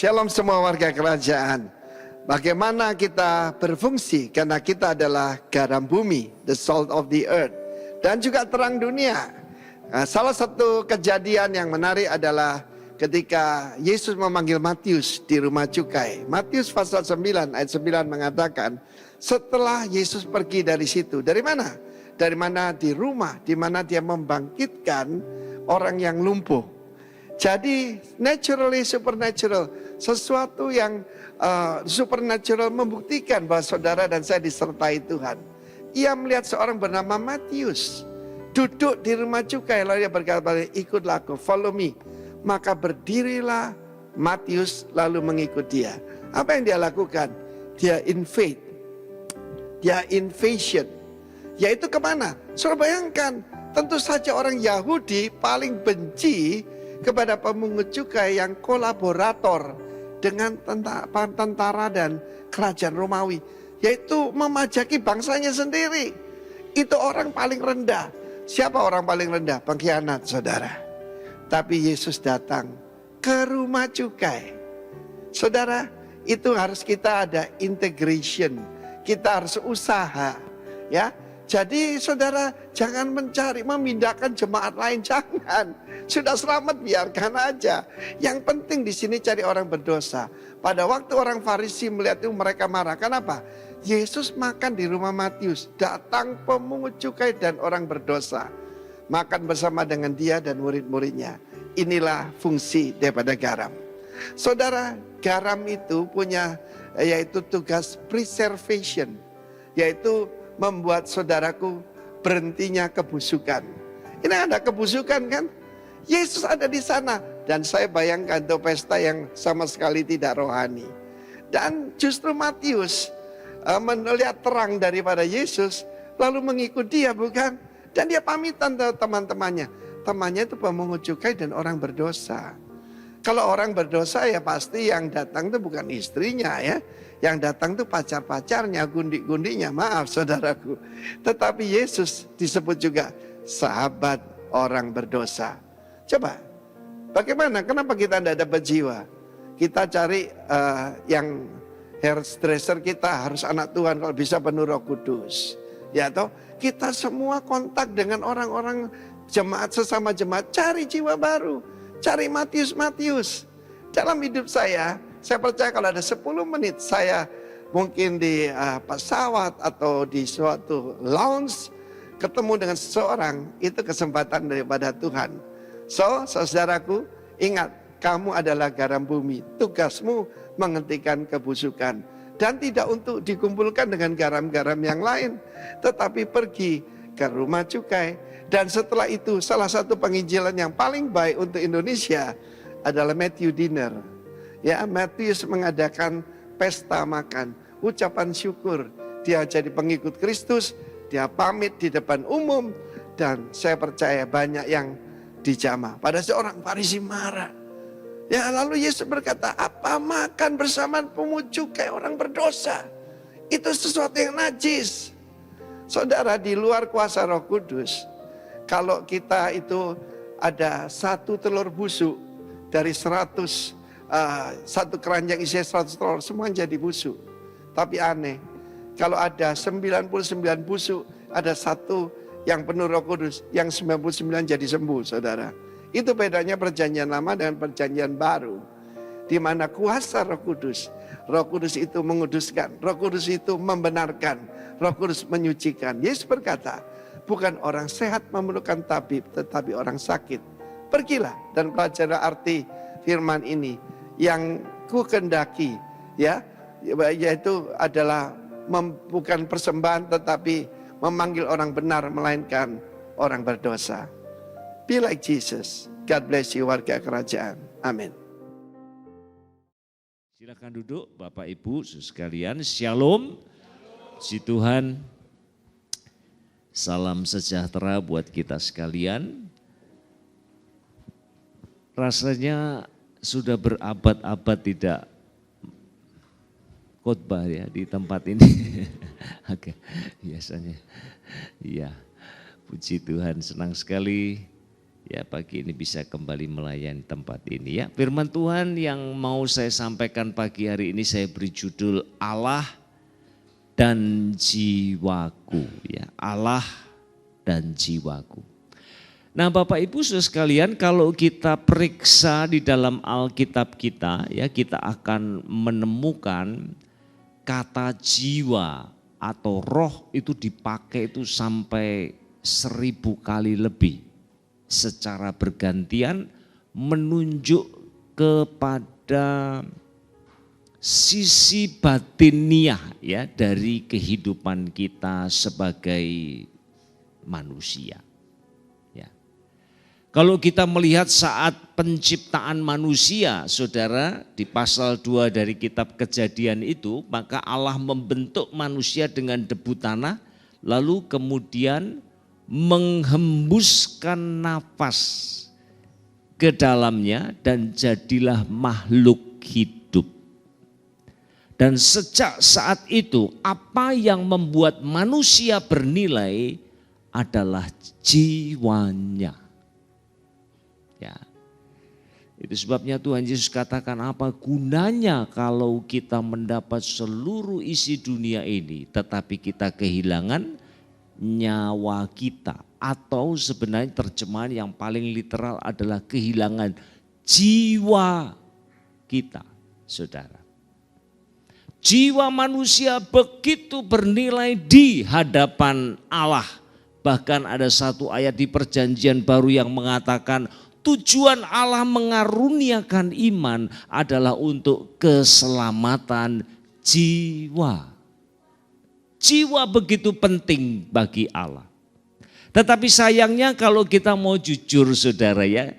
Shalom semua warga kerajaan. Bagaimana kita berfungsi karena kita adalah garam bumi, the salt of the earth, dan juga terang dunia. Nah, salah satu kejadian yang menarik adalah ketika Yesus memanggil Matius di rumah cukai. Matius pasal 9 ayat 9 mengatakan, setelah Yesus pergi dari situ, dari mana? Dari mana? Di rumah, di mana dia membangkitkan orang yang lumpuh. Jadi naturally supernatural, sesuatu yang supernatural membuktikan bahwa saudara dan saya disertai Tuhan. Ia melihat seorang bernama Matius duduk di rumah cukai, lalu dia berkata, ikutlah aku, follow me. Maka berdirilah Matius lalu mengikut dia. Apa yang dia lakukan? Dia in faith, dia in vision. Yaitu kemana? Saudara bayangkan, tentu saja orang Yahudi paling benci kepada pemungut cukai yang kolaborator dengan tentara dan kerajaan Romawi, yaitu memajaki bangsanya sendiri. Itu orang paling rendah. Siapa orang paling rendah? Pengkhianat, saudara. Tapi Yesus datang ke rumah cukai. Saudara, itu harus kita ada integration. Kita harus usaha, ya. Jadi saudara jangan mencari memindahkan jemaat lain, jangan. Sudah selamat biarkan aja. Yang penting di sini cari orang berdosa. Pada waktu orang Farisi melihat itu mereka marah. Kenapa? Yesus makan di rumah Matius. Datang pemungut cukai dan orang berdosa. Makan bersama dengan dia dan murid-muridnya. Inilah fungsi daripada garam. Saudara, garam itu punya yaitu tugas preservation. Yaitu membuat saudaraku berhentinya kebusukan. Ini ada kebusukan kan? Yesus ada di sana. Dan saya bayangkan itu pesta yang sama sekali tidak rohani. Dan justru Matius melihat terang daripada Yesus, lalu mengikut dia, bukan? Dan dia pamitan ke teman-temannya. Temannya itu pemungut cukai dan orang berdosa. Kalau orang berdosa ya pasti yang datang itu bukan istrinya ya. Yang datang itu pacar-pacarnya, gundik-gundiknya, maaf saudaraku. Tetapi Yesus disebut juga sahabat orang berdosa. Coba, bagaimana? Kenapa kita tidak dapat jiwa? Kita cari yang hairdresser kita harus anak Tuhan, kalau bisa penuh Roh Kudus. Ya toh, kita semua kontak dengan orang-orang jemaat, sesama jemaat, cari jiwa baru. Cari Matius. Dalam hidup saya percaya kalau ada 10 menit saya mungkin di pesawat atau di suatu lounge ketemu dengan seseorang, itu kesempatan daripada Tuhan. So, saudaraku, ingat, kamu adalah garam bumi. Tugasmu menghentikan kebusukan. Dan tidak untuk dikumpulkan dengan garam-garam yang lain, tetapi pergi ke rumah cukai. Dan setelah itu salah satu penginjilan yang paling baik untuk Indonesia adalah Matthew Dinner. Ya, Matius mengadakan pesta makan, ucapan syukur. Dia jadi pengikut Kristus, dia pamit di depan umum, dan saya percaya banyak yang dijamah. Pada seorang Farisi marah. Ya, lalu Yesus berkata, apa makan bersama pemungut cukai orang berdosa? Itu sesuatu yang najis. Saudara, di luar kuasa Roh Kudus, kalau kita itu ada 1 telur busuk dari 100, satu keranjang isinya 100 telur, semua jadi busuk. Tapi aneh, kalau ada 99 busuk, ada 1 yang penuh Roh Kudus, yang 99 jadi sembuh, saudara. Itu bedanya perjanjian lama dengan perjanjian baru. Di mana kuasa Roh Kudus itu menguduskan, Roh Kudus itu membenarkan, Roh Kudus menyucikan. Yesus berkata, bukan orang sehat memerlukan tabib, tetapi orang sakit. Pergilah dan pelajari arti firman ini. Yang ku kendaki, ya, yaitu adalah bukan persembahan, tetapi memanggil orang benar, melainkan orang berdosa. Be like Jesus. God bless you warga kerajaan. Amin. Silakan duduk Bapak Ibu sekalian. Shalom. Puji Tuhan. Salam sejahtera buat kita sekalian. Rasanya sudah berabad-abad tidak khotbah ya di tempat ini. Oke, biasanya. Iya. Puji Tuhan, senang sekali ya pagi ini bisa kembali melayani tempat ini ya. Firman Tuhan yang mau saya sampaikan pagi hari ini saya beri judul Allah dan jiwaku ya. Allah dan jiwaku. Nah Bapak Ibu Saudara sekalian, kalau kita periksa di dalam Alkitab kita ya, kita akan menemukan kata jiwa atau roh itu dipakai itu sampai 1000 kali lebih secara bergantian menunjuk kepada sisi batiniah ya dari kehidupan kita sebagai manusia. Kalau kita melihat saat penciptaan manusia, saudara, di pasal 2 dari kitab Kejadian itu, maka Allah membentuk manusia dengan debu tanah, lalu kemudian menghembuskan nafas ke dalamnya dan jadilah makhluk hidup. Dan sejak saat itu, apa yang membuat manusia bernilai adalah jiwanya. Ya. Itu sebabnya Tuhan Yesus katakan apa gunanya kalau kita mendapat seluruh isi dunia ini tetapi kita kehilangan nyawa kita. Atau sebenarnya terjemahan yang paling literal adalah kehilangan jiwa kita, saudara. Jiwa manusia begitu bernilai di hadapan Allah. Bahkan ada satu ayat di Perjanjian Baru yang mengatakan tujuan Allah mengaruniakan iman adalah untuk keselamatan jiwa. Jiwa begitu penting bagi Allah. Tetapi sayangnya kalau kita mau jujur saudara ya,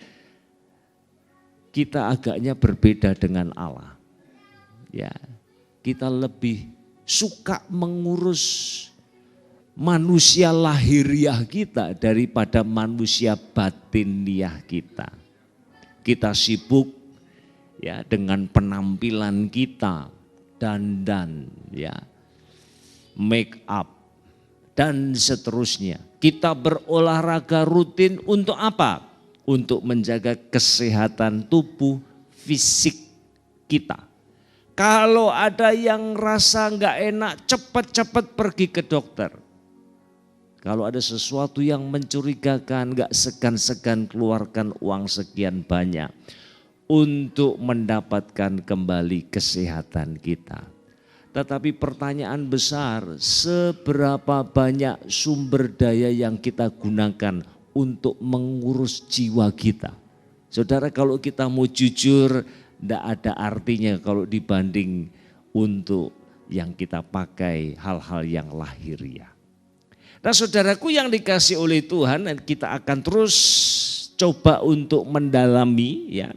kita agaknya berbeda dengan Allah. Ya, kita lebih suka mengurus manusia lahiriah kita daripada manusia batiniah kita. Kita sibuk ya dengan penampilan kita, dandan ya, make up dan seterusnya. Kita berolahraga rutin untuk apa? Untuk menjaga kesehatan tubuh fisik kita. Kalau ada yang rasa nggak enak, cepat-cepat pergi ke dokter. Kalau ada sesuatu yang mencurigakan, gak segan-segan keluarkan uang sekian banyak untuk mendapatkan kembali kesehatan kita. Tetapi pertanyaan besar, seberapa banyak sumber daya yang kita gunakan untuk mengurus jiwa kita? Saudara, kalau kita mau jujur, gak ada artinya kalau dibanding untuk yang kita pakai hal-hal yang lahiriah. Nah saudaraku yang dikasih oleh Tuhan, kita akan terus coba untuk mendalami ya.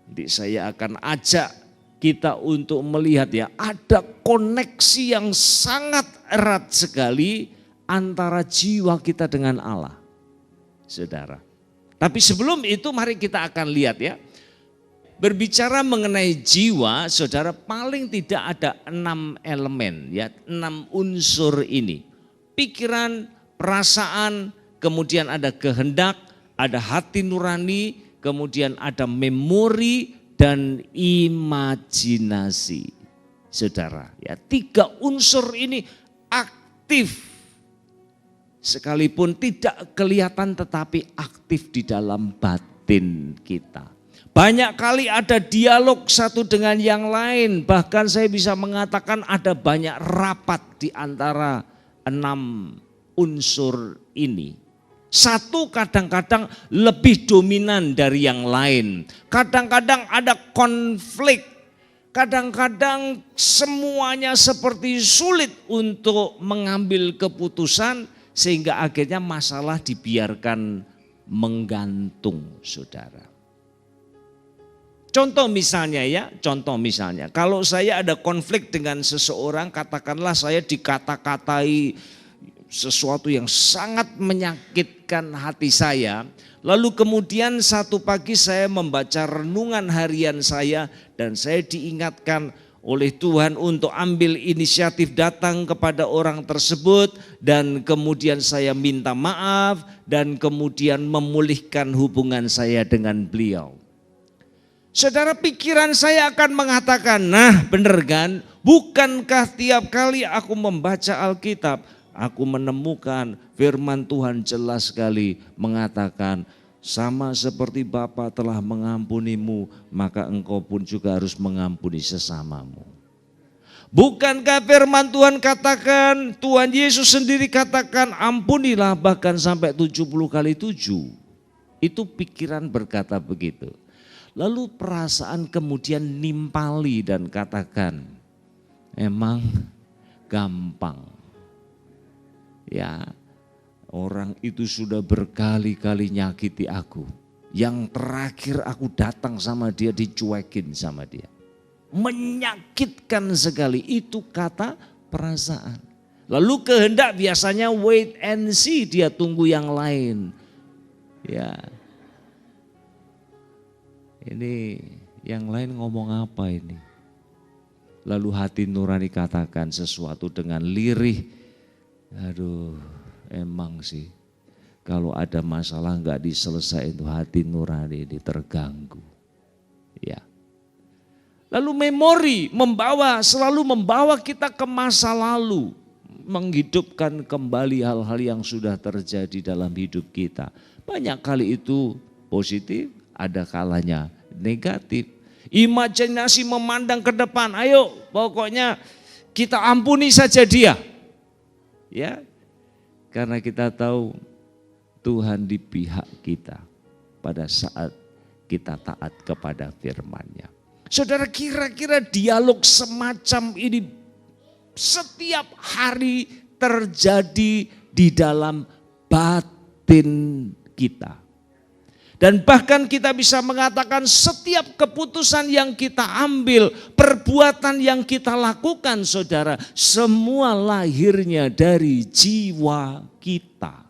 Nanti saya akan ajak kita untuk melihat ya, ada koneksi yang sangat erat sekali antara jiwa kita dengan Allah. Saudara. Tapi sebelum itu mari kita akan lihat ya. Berbicara mengenai jiwa, saudara, paling tidak ada 6 elemen ya, 6 unsur ini. Pikiran, perasaan, kemudian ada kehendak, ada hati nurani, kemudian ada memori dan imajinasi. Saudara, ya 3 unsur ini aktif. Sekalipun tidak kelihatan tetapi aktif di dalam batin kita. Banyak kali ada dialog satu dengan yang lain, bahkan saya bisa mengatakan ada banyak rapat di antara 6 unsur ini. Satu kadang-kadang lebih dominan dari yang lain. Kadang-kadang ada konflik. Kadang-kadang semuanya seperti sulit untuk mengambil keputusan sehingga akhirnya masalah dibiarkan menggantung, saudara. Contoh misalnya ya, kalau saya ada konflik dengan seseorang, katakanlah saya dikata-katai sesuatu yang sangat menyakitkan hati saya, lalu kemudian satu pagi saya membaca renungan harian saya dan saya diingatkan, oleh Tuhan untuk ambil inisiatif datang kepada orang tersebut dan kemudian saya minta maaf dan kemudian memulihkan hubungan saya dengan beliau. Saudara, pikiran saya akan mengatakan, nah benar kan, bukankah tiap kali aku membaca Alkitab, aku menemukan firman Tuhan jelas sekali mengatakan, sama seperti Bapa telah mengampunimu, maka engkau pun juga harus mengampuni sesamamu. Bukankah firman Tuhan katakan, Tuhan Yesus sendiri katakan, ampunilah bahkan sampai 70 kali 7. Itu pikiran berkata begitu. Lalu perasaan kemudian nimpali dan katakan, emang gampang. Ya, orang itu sudah berkali-kali nyakiti aku. Yang terakhir aku datang sama dia, dicuekin sama dia. Menyakitkan sekali, itu kata perasaan. Lalu kehendak biasanya wait and see, dia tunggu yang lain. Ya, ini yang lain ngomong apa ini? Lalu hati nurani katakan sesuatu dengan lirih. Aduh, emang sih kalau ada masalah nggak diselesaikan itu hati nurani ini terganggu. Ya. Lalu memori selalu membawa kita ke masa lalu, menghidupkan kembali hal-hal yang sudah terjadi dalam hidup kita. Banyak kali itu positif, ada kalanya negatif. Imajinasi memandang ke depan, ayo pokoknya kita ampuni saja dia. Ya, karena kita tahu Tuhan di pihak kita pada saat kita taat kepada firman-Nya. Saudara, kira-kira dialog semacam ini setiap hari terjadi di dalam batin kita. Dan bahkan kita bisa mengatakan setiap keputusan yang kita ambil, perbuatan yang kita lakukan saudara, semua lahirnya dari jiwa kita.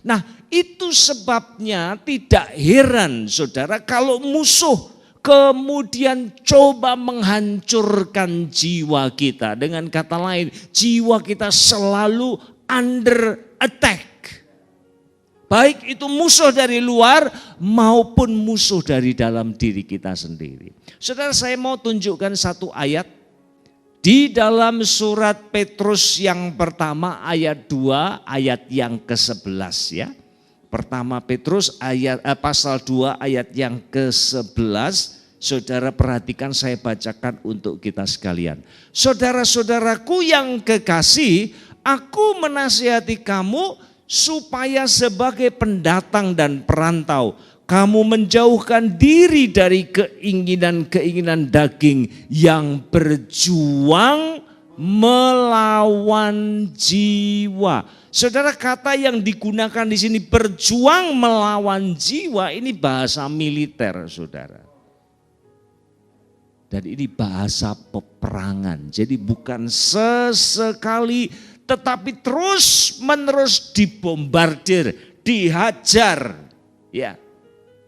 Nah, itu sebabnya tidak heran saudara kalau musuh kemudian coba menghancurkan jiwa kita. Dengan kata lain, jiwa kita selalu under attack. Baik itu musuh dari luar maupun musuh dari dalam diri kita sendiri. Saudara, saya mau tunjukkan satu ayat di dalam surat Petrus yang pertama ayat 2 ayat yang ke-11 ya. Pertama Petrus pasal 2 ayat yang ke-11. Saudara perhatikan, saya bacakan untuk kita sekalian. Saudara-saudaraku yang kekasih, aku menasihati kamu supaya sebagai pendatang dan perantau, kamu menjauhkan diri dari keinginan-keinginan daging yang berjuang melawan jiwa. Saudara, kata yang digunakan di sini berjuang melawan jiwa, ini bahasa militer saudara. Dan ini bahasa peperangan, jadi bukan sesekali tetapi terus menerus dibombardir, dihajar, ya,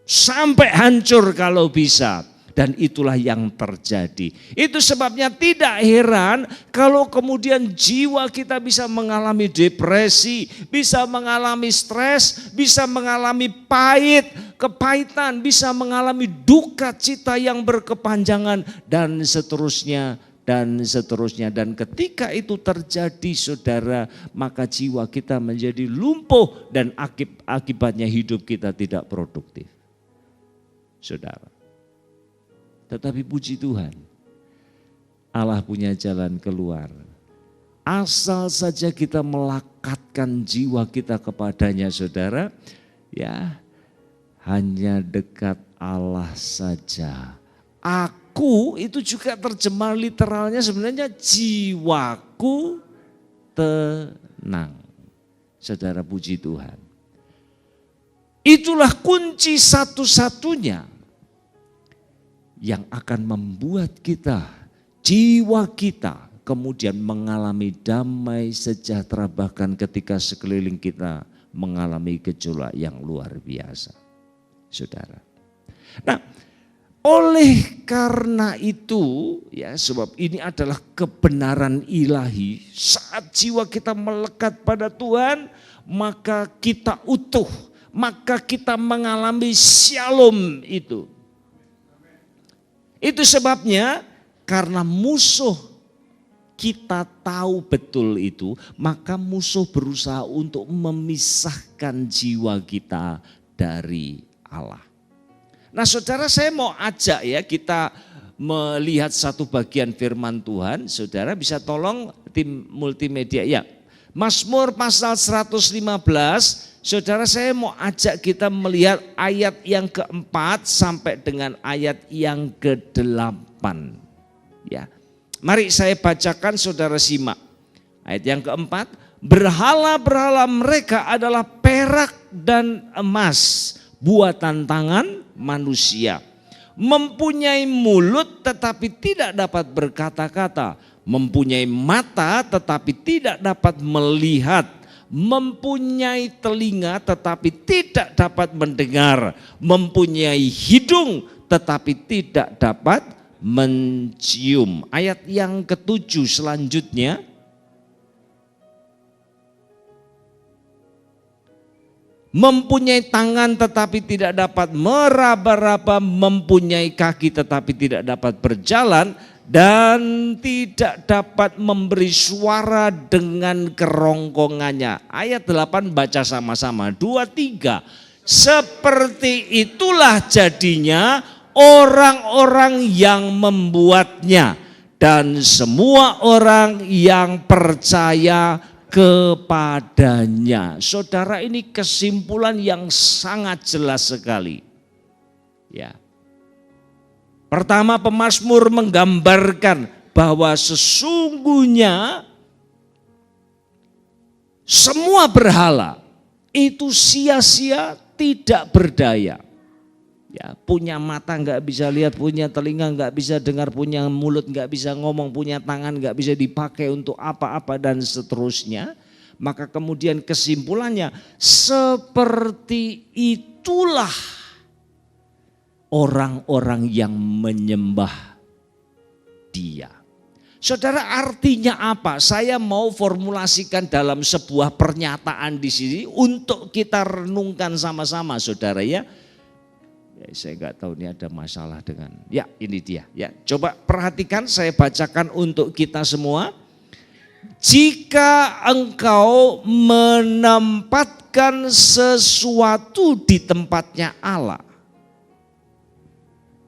sampai hancur kalau bisa. Dan itulah yang terjadi. Itu sebabnya tidak heran kalau kemudian jiwa kita bisa mengalami depresi, bisa mengalami stres, bisa mengalami kepahitan, bisa mengalami duka cita yang berkepanjangan dan seterusnya. Dan seterusnya. Dan ketika itu terjadi saudara, maka jiwa kita menjadi lumpuh dan akibatnya hidup kita tidak produktif. Saudara. Tetapi puji Tuhan, Allah punya jalan keluar. Asal saja kita melekatkan jiwa kita kepadanya saudara, ya hanya dekat Allah saja. Aku itu juga terjemah literalnya sebenarnya jiwaku tenang. Saudara, puji Tuhan. Itulah kunci satu-satunya yang akan membuat kita, jiwa kita kemudian mengalami damai sejahtera bahkan ketika sekeliling kita mengalami gejolak yang luar biasa. Saudara. Nah, Oleh karena itu, ya sebab ini adalah kebenaran ilahi, saat jiwa kita melekat pada Tuhan, maka kita utuh, maka kita mengalami shalom itu. Itu sebabnya karena musuh kita tahu betul itu, maka musuh berusaha untuk memisahkan jiwa kita dari Allah. Nah saudara, saya mau ajak ya kita melihat satu bagian firman Tuhan. Saudara bisa tolong tim multimedia ya. Mazmur pasal 115, saudara saya mau ajak kita melihat ayat yang keempat sampai dengan ayat yang ke-8. Ya. Mari saya bacakan, saudara simak. Ayat yang keempat, berhala-berhala mereka adalah perak dan emas, buatan tangan manusia. Mempunyai mulut tetapi tidak dapat berkata-kata. Mempunyai mata tetapi tidak dapat melihat. Mempunyai telinga tetapi tidak dapat mendengar. Mempunyai hidung tetapi tidak dapat mencium. Ayat yang ke-7 selanjutnya. Mempunyai tangan tetapi tidak dapat meraba-raba, mempunyai kaki tetapi tidak dapat berjalan, dan tidak dapat memberi suara dengan kerongkongannya. Ayat 8 baca sama-sama, 2, 3. Seperti itulah jadinya orang-orang yang membuatnya dan semua orang yang percaya kepadanya. Saudara, ini kesimpulan yang sangat jelas sekali. Ya. Pertama, pemazmur menggambarkan bahwa sesungguhnya semua berhala itu sia-sia, tidak berdaya. Ya, punya mata nggak bisa lihat, punya telinga nggak bisa dengar, punya mulut nggak bisa ngomong, punya tangan nggak bisa dipakai untuk apa-apa dan seterusnya. Maka kemudian kesimpulannya, seperti itulah orang-orang yang menyembah Dia. Saudara, artinya apa? Saya mau formulasikan dalam sebuah pernyataan di sini untuk kita renungkan sama-sama, saudara ya. Saya nggak tahu ini ada masalah dengan, ya ini dia. Ya, coba perhatikan, saya bacakan untuk kita semua. Jika engkau menempatkan sesuatu di tempatnya Allah,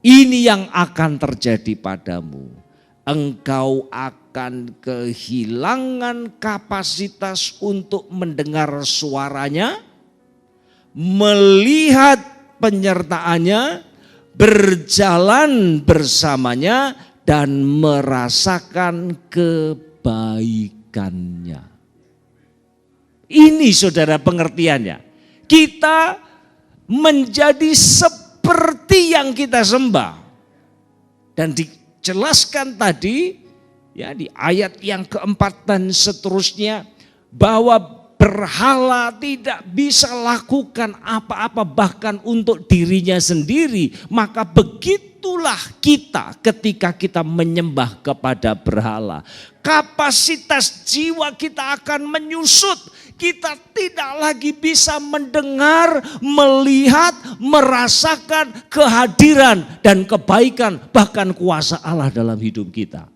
ini yang akan terjadi padamu. Engkau akan kehilangan kapasitas untuk mendengar suaranya, melihat penyertaannya, berjalan bersamanya, dan merasakan kebaikannya. Ini saudara pengertiannya. Kita menjadi seperti yang kita sembah. Dan dijelaskan tadi ya di ayat yang keempat dan seterusnya, bahwa berhala tidak bisa lakukan apa-apa bahkan untuk dirinya sendiri. Maka begitulah kita ketika kita menyembah kepada berhala. Kapasitas jiwa kita akan menyusut. Kita tidak lagi bisa mendengar, melihat, merasakan kehadiran dan kebaikan bahkan kuasa Allah dalam hidup kita.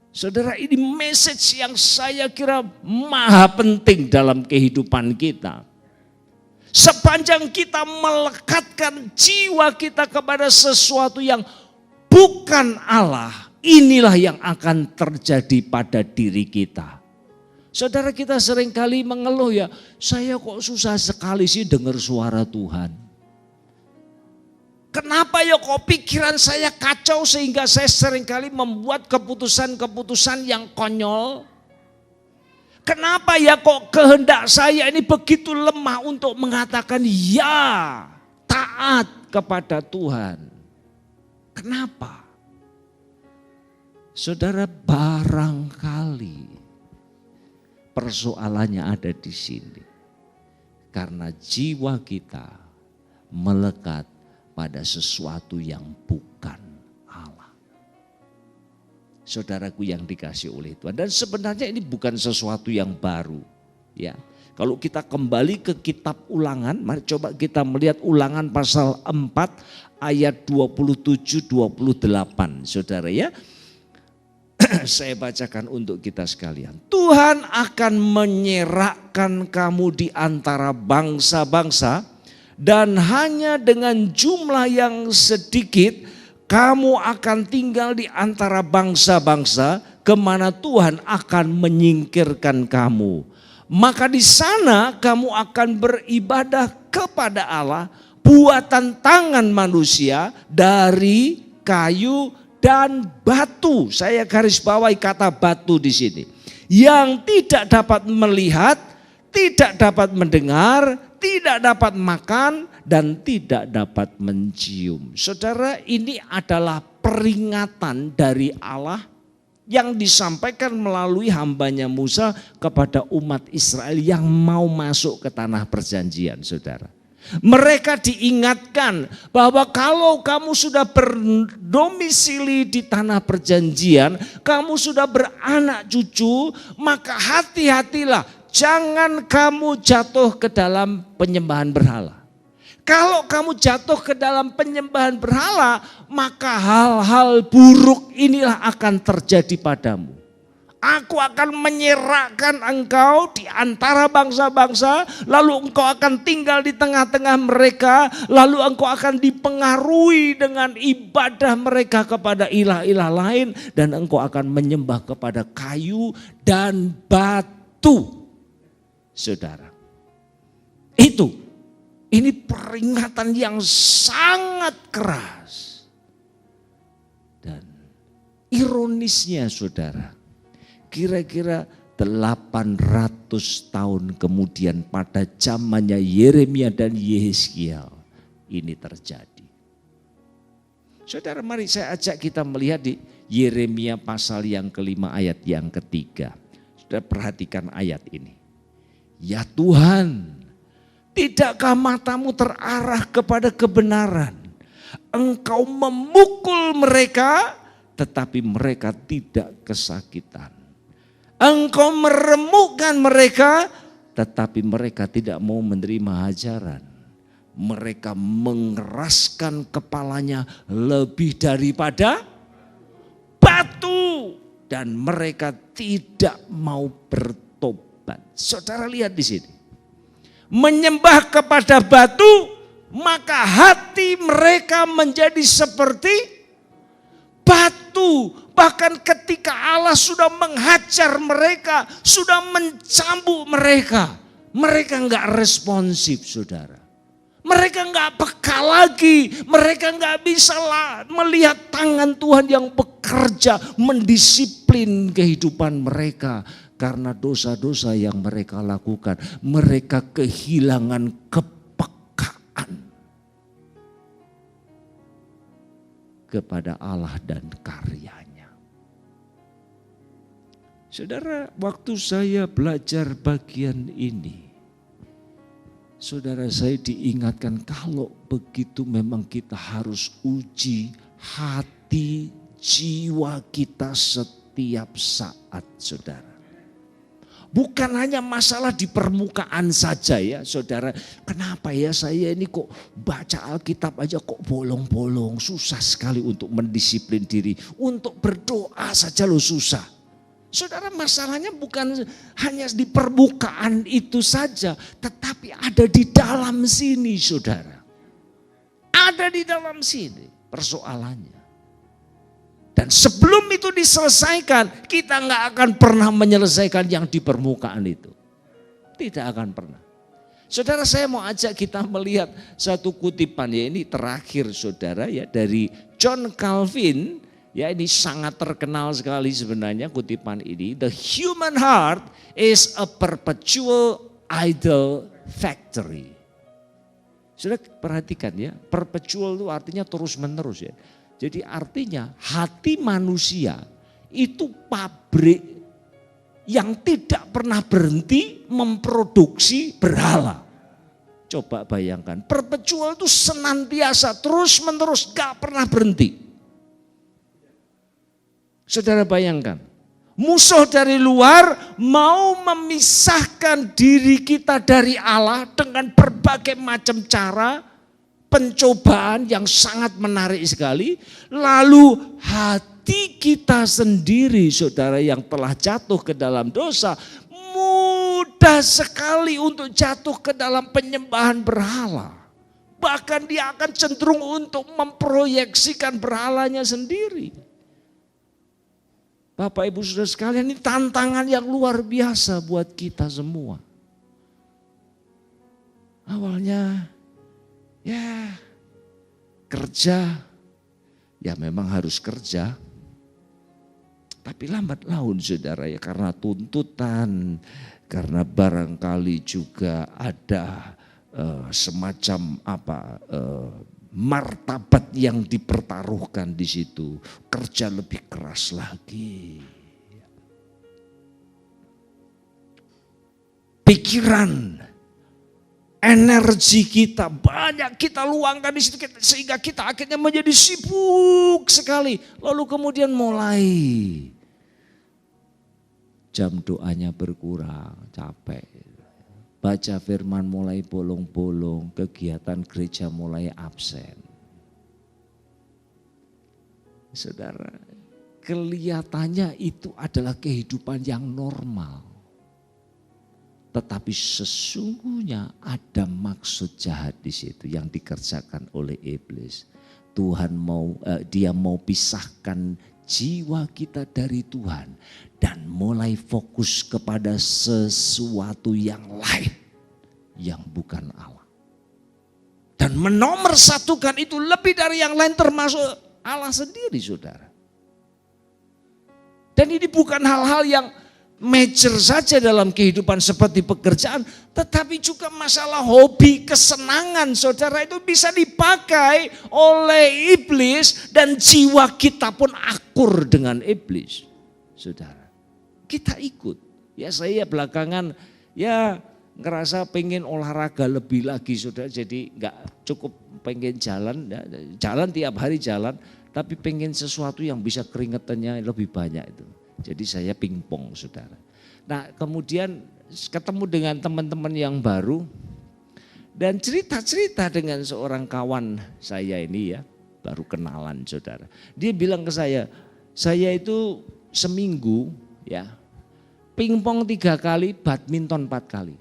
Saudara, ini message yang saya kira maha penting dalam kehidupan kita. Sepanjang kita melekatkan jiwa kita kepada sesuatu yang bukan Allah, inilah yang akan terjadi pada diri kita. Saudara, kita seringkali mengeluh ya, saya kok susah sekali sih dengar suara Tuhan. Kenapa ya kok pikiran saya kacau sehingga saya seringkali membuat keputusan-keputusan yang konyol? Kenapa ya kok kehendak saya ini begitu lemah untuk mengatakan ya, taat kepada Tuhan? Kenapa? Saudara, barangkali persoalannya ada di sini. Karena jiwa kita melekat kepada sesuatu yang bukan Allah. Saudaraku yang dikasihi oleh Tuhan. Dan sebenarnya ini bukan sesuatu yang baru. Ya, kalau kita kembali ke kitab Ulangan, mari coba kita melihat Ulangan pasal 4 ayat 27-28. Saudara ya, saya bacakan untuk kita sekalian. Tuhan akan menyerahkan kamu di antara bangsa-bangsa, dan hanya dengan jumlah yang sedikit kamu akan tinggal di antara bangsa-bangsa kemana Tuhan akan menyingkirkan kamu. Maka di sana kamu akan beribadah kepada Allah buatan tangan manusia dari kayu dan batu. Saya garis bawahi kata batu di sini. Yang tidak dapat melihat, tidak dapat mendengar, tidak dapat makan, dan tidak dapat mencium. Saudara, ini adalah peringatan dari Allah yang disampaikan melalui hambanya Musa kepada umat Israel yang mau masuk ke tanah perjanjian, saudara. Mereka diingatkan bahwa kalau kamu sudah berdomisili di tanah perjanjian, kamu sudah beranak cucu, maka hati-hatilah, jangan kamu jatuh ke dalam penyembahan berhala. Kalau kamu jatuh ke dalam penyembahan berhala, maka hal-hal buruk inilah akan terjadi padamu. Aku akan menyerahkan engkau di antara bangsa-bangsa, lalu engkau akan tinggal di tengah-tengah mereka, lalu engkau akan dipengaruhi dengan ibadah mereka kepada ilah-ilah lain, dan engkau akan menyembah kepada kayu dan batu. Saudara, ini peringatan yang sangat keras. Dan ironisnya, saudara, kira-kira 800 tahun kemudian pada zamannya Yeremia dan Yehezkiel ini terjadi. Saudara, mari saya ajak kita melihat di Yeremia pasal yang kelima ayat yang ketiga. Saudara, perhatikan ayat ini. Ya Tuhan, tidakkah matamu terarah kepada kebenaran? Engkau memukul mereka, tetapi mereka tidak kesakitan. Engkau meremukkan mereka, tetapi mereka tidak mau menerima ajaran. Mereka mengeraskan kepalanya lebih daripada batu, dan mereka tidak mau bertobat. Saudara lihat di sini. Menyembah kepada batu, maka hati mereka menjadi seperti batu. Bahkan ketika Allah sudah menghajar mereka, sudah mencambuk mereka, mereka enggak responsif, saudara. Mereka enggak peka lagi, mereka enggak bisa melihat tangan Tuhan yang bekerja mendisiplin kehidupan mereka. Karena dosa-dosa yang mereka lakukan, mereka kehilangan kepekaan kepada Allah dan karyanya. Saudara, waktu saya belajar bagian ini, saudara, saya diingatkan kalau begitu memang kita harus uji hati jiwa kita setiap saat, saudara. Bukan hanya masalah di permukaan saja ya, saudara. Kenapa ya saya ini kok baca Alkitab aja kok bolong-bolong, susah sekali untuk mendisiplin diri. Untuk berdoa saja lo susah. Saudara, masalahnya bukan hanya di permukaan itu saja, tetapi ada di dalam sini, saudara. Ada di dalam sini persoalannya. Dan sebelum itu diselesaikan, kita nggak akan pernah menyelesaikan yang di permukaan itu. Tidak akan pernah. Saudara, saya mau ajak kita melihat satu kutipan ya, ini terakhir saudara ya, dari John Calvin. Ya, ini sangat terkenal sekali sebenarnya kutipan ini. The human heart is a perpetual idol factory. Sudah perhatikan ya, perpetual itu artinya terus menerus ya. Jadi artinya hati manusia itu pabrik yang tidak pernah berhenti memproduksi berhala. Coba bayangkan, perpetual itu senantiasa, terus menerus, gak pernah berhenti. Saudara bayangkan, musuh dari luar mau memisahkan diri kita dari Allah dengan berbagai macam cara, pencobaan yang sangat menarik sekali. Lalu hati kita sendiri, saudara, yang telah jatuh ke dalam dosa, mudah sekali untuk jatuh ke dalam penyembahan berhala. Bahkan dia akan cenderung untuk memproyeksikan berhalanya sendiri. Bapak Ibu Saudara sekalian, ini tantangan yang luar biasa buat kita semua. Awalnya ya kerja, ya memang harus kerja. Tapi lambat laun saudara ya, karena tuntutan, karena barangkali juga ada semacam martabat yang dipertaruhkan di situ, kerja lebih keras lagi. Pikiran, energi kita banyak kita luangkan di situ sehingga kita akhirnya menjadi sibuk sekali. Lalu kemudian mulai jam doanya berkurang, capek. Baca firman mulai bolong-bolong, kegiatan gereja mulai absen. Saudara, kelihatannya itu adalah kehidupan yang normal. Tetapi sesungguhnya ada maksud jahat di situ yang dikerjakan oleh iblis. Tuhan dia mau pisahkan jiwa kita dari Tuhan dan mulai fokus kepada sesuatu yang lain yang bukan Allah. Dan menomorsatukan itu lebih dari yang lain termasuk Allah sendiri, saudara. Dan ini bukan hal-hal yang major saja dalam kehidupan seperti pekerjaan, tetapi juga masalah hobi, kesenangan, saudara, itu bisa dipakai oleh iblis dan jiwa kita pun akur dengan iblis, saudara. Kita ikut, ya saya belakangan ya ngerasa pengen olahraga lebih lagi, saudara, jadi nggak cukup pengen jalan, jalan tiap hari jalan, tapi pengen sesuatu yang bisa keringetannya lebih banyak itu. Jadi saya pingpong, saudara. Nah kemudian ketemu dengan teman-teman yang baru dan cerita-cerita dengan seorang kawan saya ini ya, baru kenalan, saudara. Dia bilang ke saya itu seminggu ya pingpong 3 kali, badminton 4 kali.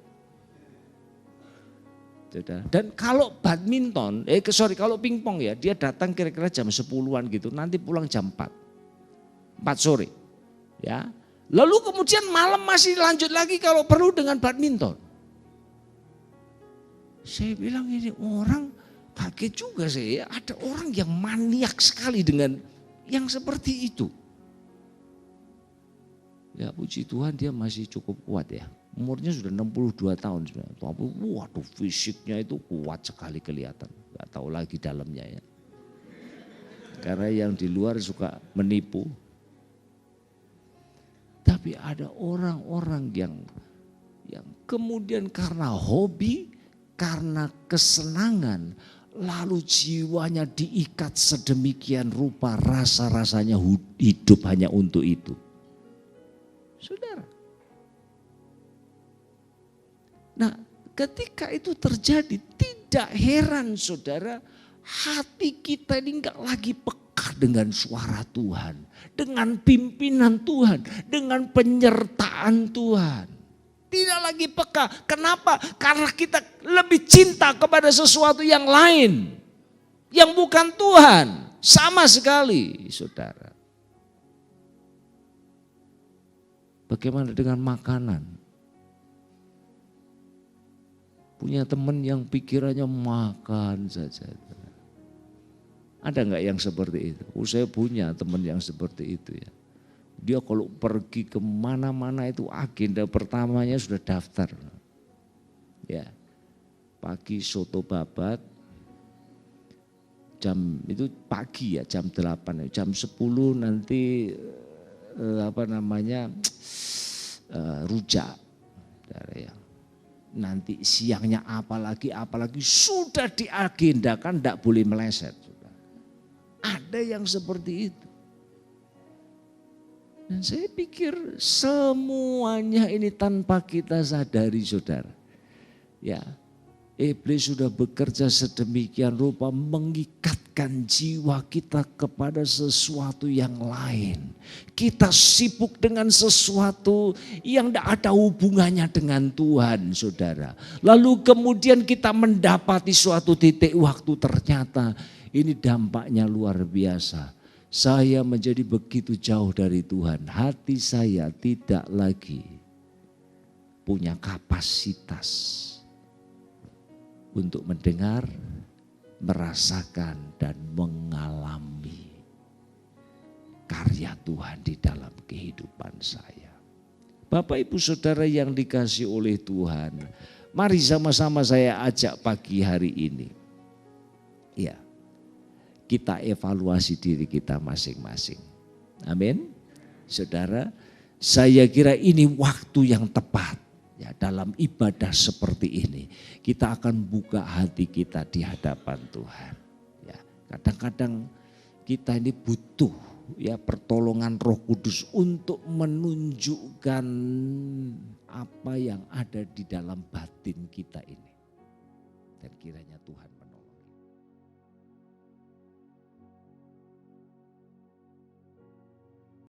Saudara. Dan kalau badminton, kalau pingpong ya, dia datang kira-kira jam 10-an gitu, nanti pulang jam 4 sore. Ya, lalu kemudian malam masih lanjut lagi kalau perlu dengan badminton. Saya bilang ini orang kaget juga saya, ada orang yang maniak sekali dengan yang seperti itu. Ya puji Tuhan dia masih cukup kuat ya, umurnya sudah 62 tahun. Tapi waduh fisiknya itu kuat sekali kelihatan, gak tahu lagi dalamnya ya. Karena yang di luar suka menipu. Tapi ada orang-orang yang kemudian karena hobi, karena kesenangan, lalu jiwanya diikat sedemikian rupa, rasa-rasanya hidup hanya untuk itu. Saudara. Nah, ketika itu terjadi, tidak heran saudara, hati kita ini enggak lagi peka dengan suara Tuhan, dengan pimpinan Tuhan, dengan penyertaan Tuhan. Tidak lagi peka. Kenapa? Karena kita lebih cinta kepada sesuatu yang lain, yang bukan Tuhan. Sama sekali, saudara. Bagaimana dengan makanan? Punya teman yang pikirannya makan saja. Ada enggak yang seperti itu? Saya punya teman yang seperti itu ya. Dia kalau pergi kemana-mana itu agenda pertamanya sudah daftar. Ya, pagi soto babat, itu pagi ya jam 8, jam 10 nanti rujak. Ya. nanti siangnya apalagi sudah diagendakan, tidak boleh meleset. Ada yang seperti itu. Dan saya pikir semuanya ini tanpa kita sadari, saudara. Ya, iblis sudah bekerja sedemikian rupa mengikatkan jiwa kita kepada sesuatu yang lain. Kita sibuk dengan sesuatu yang tidak ada hubungannya dengan Tuhan, saudara. Lalu kemudian kita mendapati suatu titik waktu, ternyata ini dampaknya luar biasa. Saya menjadi begitu jauh dari Tuhan, hati saya tidak lagi punya kapasitas untuk mendengar, merasakan dan mengalami karya Tuhan di dalam kehidupan saya. Bapak Ibu Saudara yang dikasihi oleh Tuhan, mari sama-sama saya ajak pagi hari ini. Ya, kita evaluasi diri kita masing-masing. Amin. Saudara, saya kira ini waktu yang tepat. Ya, dalam ibadah seperti ini kita akan buka hati kita di hadapan Tuhan. Ya, kadang-kadang kita ini butuh ya pertolongan Roh Kudus untuk menunjukkan apa yang ada di dalam batin kita ini. Dan kiranya Tuhan